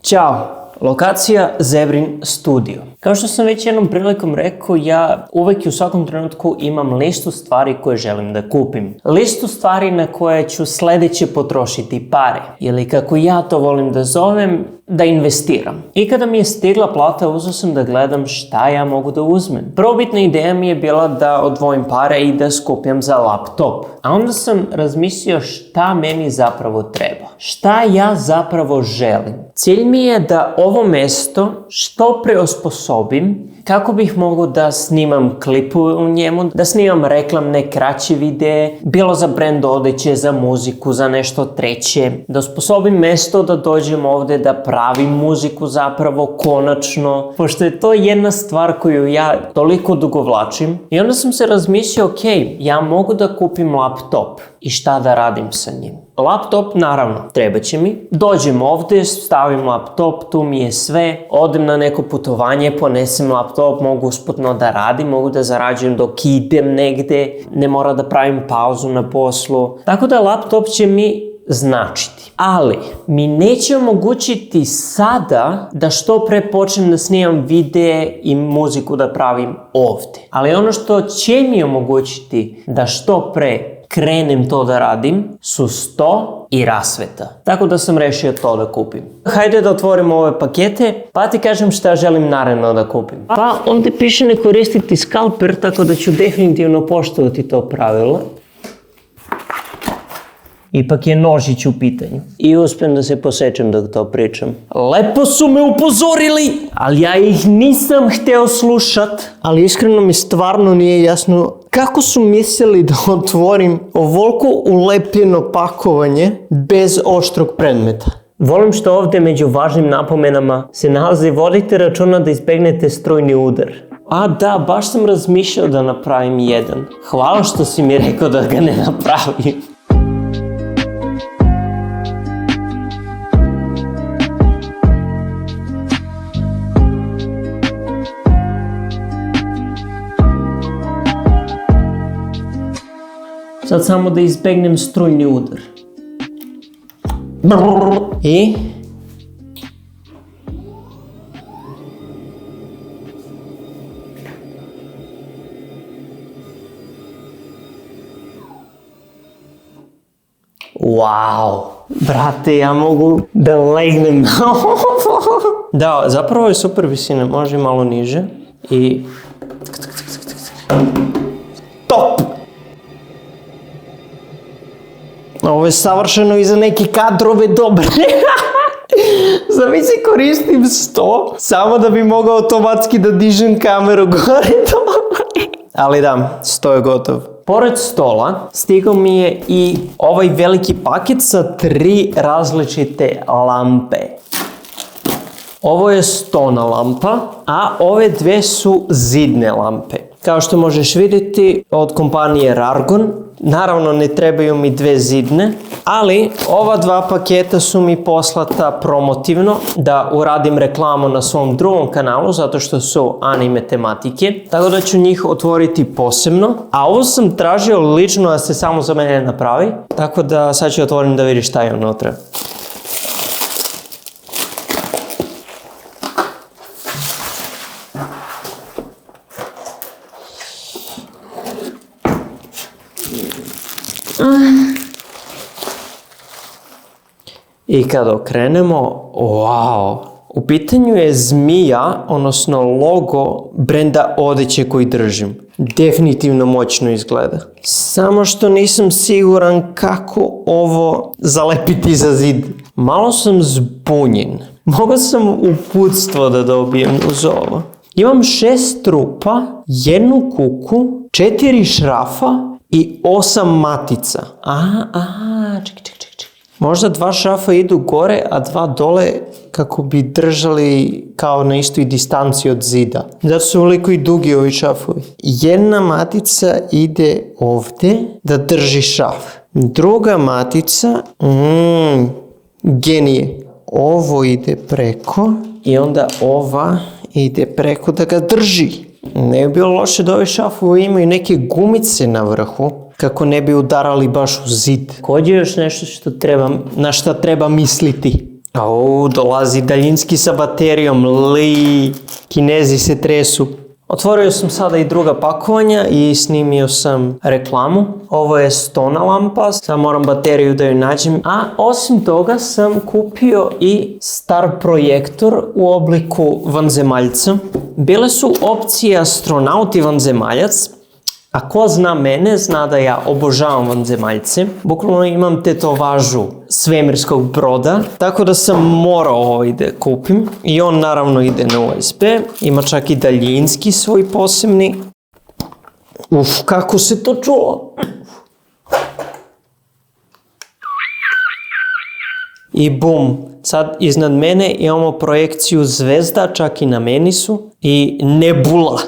Ćao! Lokacija Zebrin studio. Kao što sam već jednom prilikom rekao, ja uvek i u svakom trenutku imam listu stvari koje želim da kupim. Listu stvari na koje ću sledeće potrošiti pare. Ili kako ja to volim da zovem, da investiram. I kada mi je stigla plata, uzeo sam da gledam šta ja mogu da uzmem. Prvobitna ideja mi je bila da odvojim pare i da skupljam za laptop. A onda sam razmislio šta meni zapravo treba. Šta ja zapravo želim. Cilj mi je da ovo mesto što pre osposobim kako bih mogao da snimam klipove u njemu, da snimam reklamne kraće videe, bilo za brand odeće, za muziku, za nešto treće, da osposobim mesto da dođem ovde, da pravim muziku zapravo konačno, pošto je to jedna stvar koju ja toliko dugo vlačim. I onda sam se razmislio, ok, ja mogu da kupim laptop i šta da radim sa njim. Laptop, naravno, treba će mi. Dođem ovde, stavim laptop, tu mi je sve, odem na neko putovanje, ponesem laptop, mogu usputno da radim, mogu da zarađujem dok idem negde, ne mora da pravim pauzu na poslu. Tako da laptop će mi značiti. Ali mi neće omogućiti sada da što pre počnem da snimam videe i muziku da pravim ovde. Ali ono što će mi omogućiti da što pre krenem to da radim su sto i rasveta. Tako da sam rešio to da kupim. Hajde da otvorimo ove pakete, pa ti kažem šta želim naredno da kupim. Pa ovdje piše ne koristiti skalper, tako da ću definitivno poštovati to pravilo. Ipak je nožić u pitanju. I uspijem da se posečem dok to pričam. Lepo su me upozorili, ali ja ih nisam hteo slušat. Ali iskreno mi stvarno nije jasno kako su mislili da otvorim ovoliko ulepljeno pakovanje bez oštrog predmeta. Volim što ovdje među važnim napomenama se nalazi vodite računa da izbegnete strujni udar. A da, baš sam razmišljao da napravim jedan. Hvala što si mi rekao da ga ne napravim. Sad samo da izbegnem strujni udar. I? Wow! Brate, ja mogu da legnem na ovo. Da, zapravo je super visina, može malo niže. I... Top! Ovo je savršeno i za neke kadrove dobre. Zamisli koristim 100 samo da bi mogao automatski da dižem kameru gore dole. Ali da, 100 je gotov. Pored stola stigao mi je i ovaj veliki paket sa 3 različite lampe. Ovo je stona lampa, a ove dve su zidne lampe. Kao što možeš vidjeti od kompanije Rargon, naravno ne trebaju mi 2 zidne, ali ova 2 paketa su mi poslata promotivno da uradim reklamu na svom drugom kanalu zato što su anime tematike, tako da ću njih otvoriti posebno. A ovo sam tražio lično da se samo za mene napravi, tako da sad ću otvorim da vidiš šta je unutra. I kada okrenemo, wow, u pitanju je zmija, odnosno logo brenda odeće koji držim. Definitivno moćno izgleda. Samo što nisam siguran kako ovo zalepiti za zid. Malo sam zbunjen. Mogao sam uputstvo da dobijem uz ovo. Imam 6 rupa, 1 kuku, 4 šrafa i 8 matica. Čekaj. Možda 2 šrafa idu gore, a 2 dole kako bi držali kao na istoj distanci od zida. Zato su veliko i dugi ovi šrafovi. Jedna matica ide ovdje da drži šraf. Druga matica, genije. Ovo ide preko i onda ova ide preko da ga drži. Ne bi bilo loše da ove šrafovi imaju neke gumice na vrhu, kako ne bi udarali baš u zid. Također još nešto na šta treba misliti. Dolazi daljinski sa baterijom, Kinezi se tresu. Otvorio sam sada i druga pakovanja i snimio sam reklamu. Ovo je stona lampa, sad moram bateriju da ju nađem. A osim toga sam kupio i star projektor u obliku vanzemaljca. Bile su opcije astronaut i vanzemaljac. A ko zna mene, zna da ja obožavam vanzemaljce. Bukvalno imam tetovažu svemirskog broda, tako da sam morao ovaj da kupim. I on naravno ide na USB, ima čak i daljinski svoj posebni. Kako se to čulo! I bum, sad iznad mene imamo projekciju zvezda, čak i na meni su, i nebula.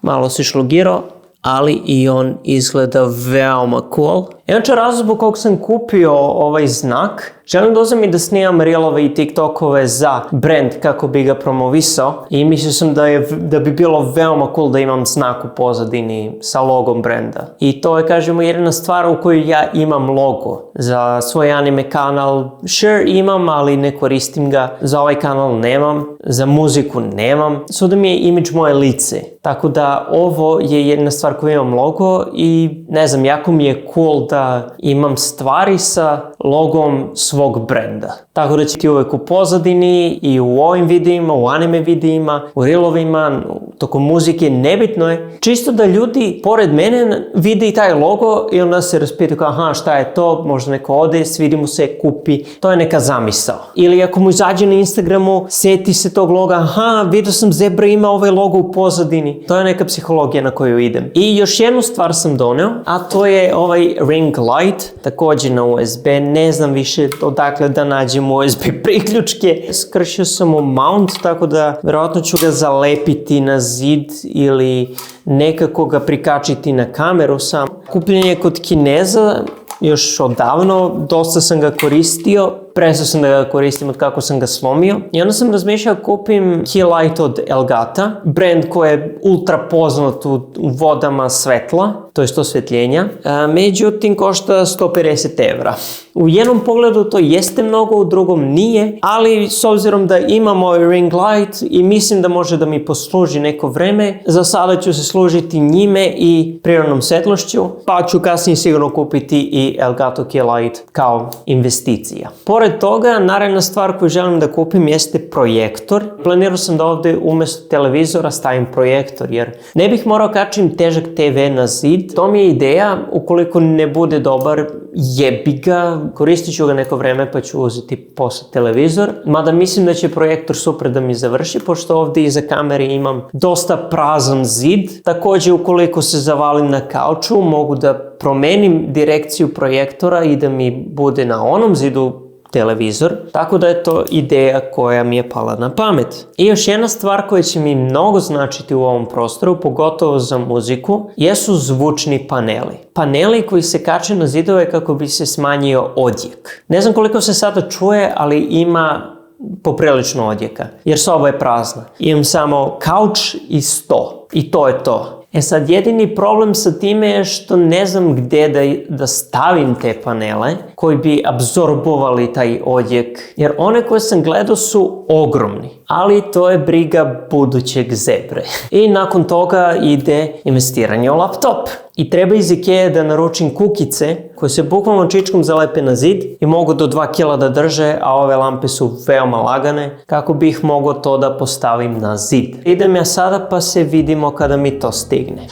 Malo se šlogirao, ali i on izgleda veoma cool. Inače, razlog zbog kog sam kupio ovaj znak, želim da uzmem i da snimam reelove i tiktokove za brand kako bi ga promovisao i mislio sam da bi bilo veoma cool da imam znak u pozadini sa logom brenda. I to je, kažemo, jedina stvar u kojoj ja imam logo. Za svoj anime kanal, sure imam, ali ne koristim ga. Za ovaj kanal nemam, za muziku nemam. Svuda mi je imidž moje lice. Tako da ovo je jedna stvar koju imam logo i ne znam, jako mi je cool da imam stvari sa logom svog brenda. Tako da će ti uvek u pozadini i u ovim videima, u anime videima, u reelovima, tokom muzike, nebitno je. Čisto da ljudi pored mene vide i taj logo i onda se raspitaju kao, aha, šta je to, možda neko ode, svidi mu se, kupi, to je neka zamisao. Ili ako mu izađe na Instagramu, seti se tog loga, aha, vidio sam Zebra ima ovaj logo u pozadini. To je neka psihologija na koju idem. I još jednu stvar sam doneo, a to je ovaj ring light, također na USB, ne znam više odakle da nađem USB priključke. Skršio sam mu mount, tako da verovatno ću ga zalepiti na zid ili nekako ga prikačiti na kameru sam. Kupljen je kod Kineza još odavno, dosta sam ga koristio, prestao sam da ga koristim od kako sam ga slomio i onda sam razmišljao kupim Key Light od Elgata, brand koji je ultra poznat u vodama svetla, to je osvetljenja, međutim košta 150 evra. U jednom pogledu to jeste mnogo, u drugom nije, ali s obzirom da imam ovaj ring light i mislim da može da mi posluži neko vreme, za sada ću se služiti njime i prirodnom svetlošću, pa ću kasnije sigurno kupiti i Elgato Key Light kao investicija. Pored toga, naredna stvar koju želim da kupim jeste projektor. Planirao sam da ovde umjesto televizora stavim projektor, jer ne bih morao kačim težak TV na zid. To mi je ideja, ukoliko ne bude dobar, jebi ga, koristit ću ga neko vreme pa ću uzeti posle televizor. Mada mislim da će projektor super da mi završi, pošto ovde iza kamere imam dosta prazan zid. Također, ukoliko se zavalim na kauču, mogu da promenim direkciju projektora i da mi bude na onom zidu televizor, tako da je to ideja koja mi je pala na pamet. I još jedna stvar koja će mi mnogo značiti u ovom prostoru, pogotovo za muziku, jesu zvučni paneli. Paneli koji se kače na zidove kako bi se smanjio odjek. Ne znam koliko se sada čuje, ali ima poprilično odjeka, jer soba je prazna. Imam samo kauč i sto. I to je to. Sad, jedini problem sa time je što ne znam gde da stavim te panele koji bi apsorbovali taj odjek, jer one koje sam gledao su ogromni, ali to je briga budućeg Zebre. I nakon toga ide investiranje u laptop. I treba iz Ikea da naručim kukice koje se bukvalno čičkom zalepe na zid i mogu do 2 kg da drže, a ove lampe su veoma lagane kako bih mogao to da postavim na zid. Idem ja sada pa se vidimo kada mi to stigne.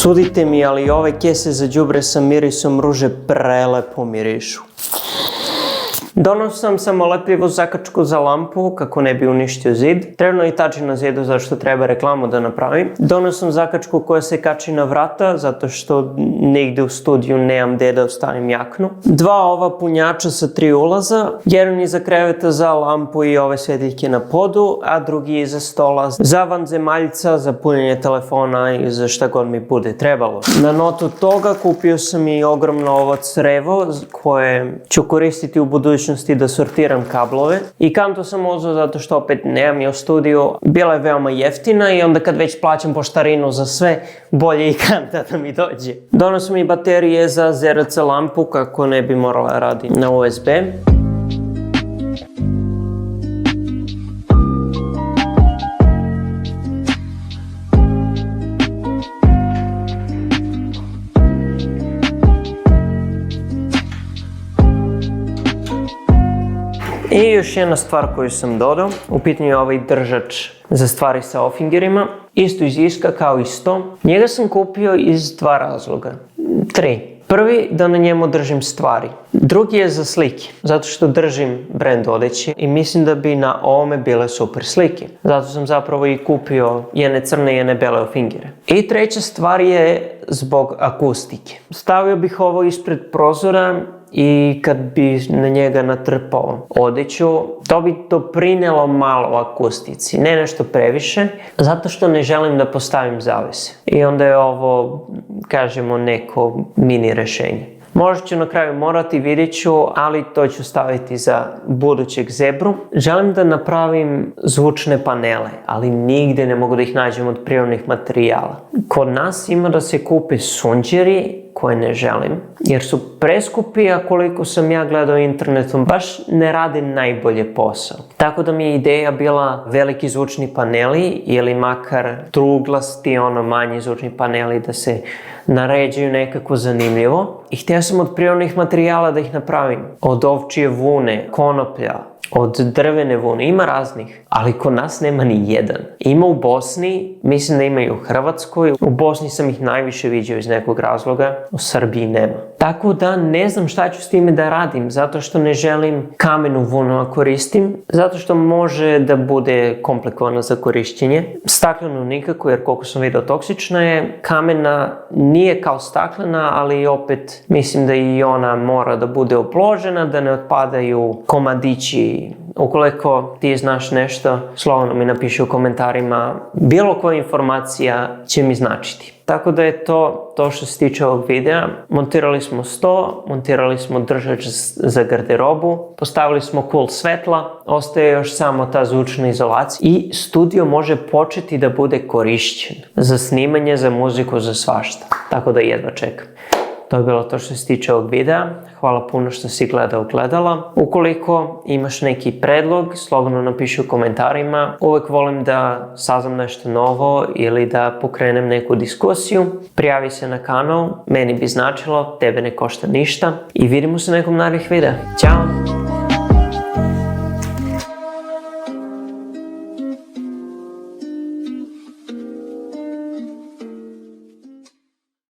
Sudite mi, ali ove kese za đubre sa mirisom ruže prelepo mirišu. Donosam sam lepljivu zakačku za lampu kako ne bi uništio zid. Trenutno i tači na zidu zašto treba reklamu da napravim. Donosam zakačku koja se kači na vrata zato što nigde u studiju nemam gde da ostavim jaknu. 2 ova punjača sa 3 ulaza. Jedan iza kreveta za lampu i ove svetiljke na podu, a drugi iza stola za vanzemaljca, za punjenje telefona i za šta god mi bude trebalo. Na notu toga kupio sam i ogromno ovo crevo koje ću koristiti u budućnosti da sortiram kablove. I kantu sam uzeo zato što opet nemam je u studiju. Bila je veoma jeftina i onda kad već plaćam poštarinu za sve, bolje i kanta da mi dođe. Donosim i baterije za ZRC lampu kako ne bi morala raditi na USB. I još jedna stvar koju sam dodao, u pitanju je ovaj držač za stvari sa ofingerima, isto iz Iska kao isto. Njega sam kupio iz 2 razloga, 3. Prvi, da na njemu držim stvari. Drugi je za slike, zato što držim brand odeće i mislim da bi na ovome bile super slike. Zato sam zapravo i kupio jedne crne i jedne bele ofingere. I treća stvar je zbog akustike. Stavio bih ovo ispred prozora i kad bi na njega natrpao odeću, to bi doprinelo malo akustici, ne nešto previše, zato što ne želim da postavim zavese. I onda je ovo, kažemo, neko mini rešenje. Možda ću na kraju morati, vidjet ću, ali to ću staviti za budućeg zebru. Želim da napravim zvučne panele, ali nigde ne mogu da ih nađem od prirodnih materijala. Kod nas ima da se kupe sunđeri, koje ne želim, jer su preskupi, a koliko sam ja gledao internetom, baš ne rade najbolje posao. Tako da mi je ideja bila veliki zvučni paneli ili makar truglasti, manji zvučni paneli da se naređaju nekako zanimljivo. I htio sam od prirodnih materijala da ih napravim. Od ovčije vune, konoplja, od drvene vune, ima raznih, ali kod nas nema ni jedan. Ima u Bosni, mislim da ima i u Hrvatskoj. U Bosni sam ih najviše vidio iz nekog razloga, u Srbiji nema. Tako da ne znam šta ću s time da radim, zato što ne želim kamenu vunu da koristim, zato što može da bude komplikovano za korišćenje. Staklenu nikako, jer koliko sam vidio toksična je. Kamena nije kao staklena, ali opet mislim da i ona mora da bude opložena, da ne otpadaju komadići. Ukoliko ti znaš nešto, slobodno mi napiši u komentarima. Bilo koja informacija će mi značiti. Tako da je to što se tiče ovog videa. Montirali smo sto, montirali smo držač za garderobu, postavili smo cool svetla, ostaje još samo ta zvučna izolacija i studio može početi da bude korišćen za snimanje, za muziku, za svašta. Tako da jedva čekam. To je bilo to što se tiče ovog videa. Hvala puno što si gledala. Ukoliko imaš neki predlog, slobodno napiši u komentarima. Uvek volim da saznam nešto novo ili da pokrenem neku diskusiju. Prijavi se na kanal, meni bi značilo, tebe ne košta ništa. I vidimo se nekom narednih videa. Ćao!